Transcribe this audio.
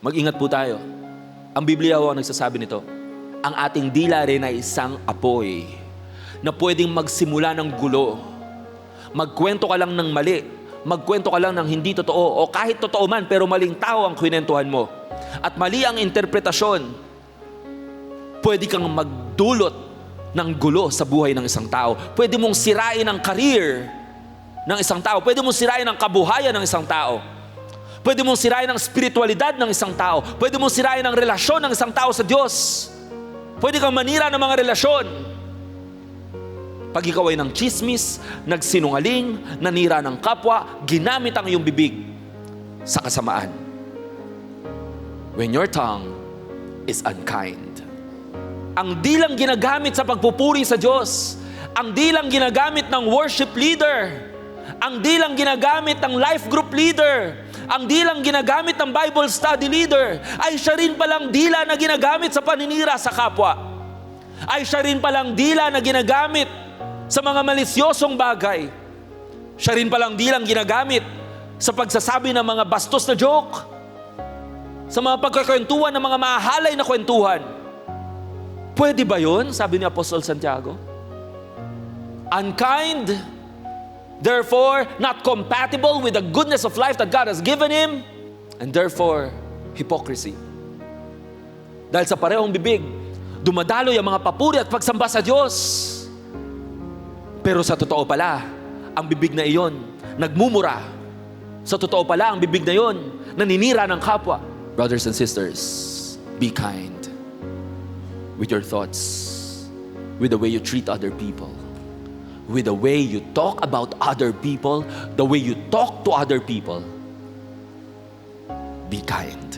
Mag-ingat po tayo. Ang Biblia ho ang nagsasabi nito. Ang ating dila rin ay isang apoy na pwedeng magsimula ng gulo. Magkwento ka lang ng mali. Magkwento ka lang ng hindi totoo. O kahit totoo man, pero maling tao ang kwinentuhan mo. At mali ang interpretasyon. Pwede kang magdulot ng gulo sa buhay ng isang tao. Pwede mong sirain ang career ng isang tao. Pwede mong sirain ang kabuhayan ng isang tao. Pwede mong sirain ang spiritualidad ng isang tao. Pwede mong sirain ang relasyon ng isang tao sa Diyos. Pwede kang manira ng mga relasyon. Pag ikaw ay ng chismis, nagsinungaling, nanira ng kapwa, ginamit ang iyong bibig sa kasamaan. When your tongue is unkind. Ang dilang ginagamit sa pagpupuri sa Diyos. Ang dilang ginagamit ng worship leader. Ang dilang ginagamit ng life group leader. Ang dilang ginagamit ng Bible study leader ay siya rin palang dila na ginagamit sa paninira sa kapwa. Ay siya rin palang dila na ginagamit sa mga malisyosong bagay. Siya rin palang dilang ginagamit sa pagsasabi ng mga bastos na joke, sa mga pagkakwentuhan ng mga mahalay na kwentuhan. Pwede ba yun? Sabi ni Apostol Santiago. Unkind, therefore, not compatible with the goodness of life that God has given him, and therefore, hypocrisy. Dahil sa parehong bibig, dumadaloy ang mga papuri at pagsamba sa Diyos. Pero sa totoo pala, ang bibig na iyon, nagmumura. Sa totoo pala, ang bibig na iyon, naninira ng kapwa. Brothers and sisters, be kind with your thoughts, with the way you treat other people, with the way you talk about other people, the way you talk to other people. Be kind.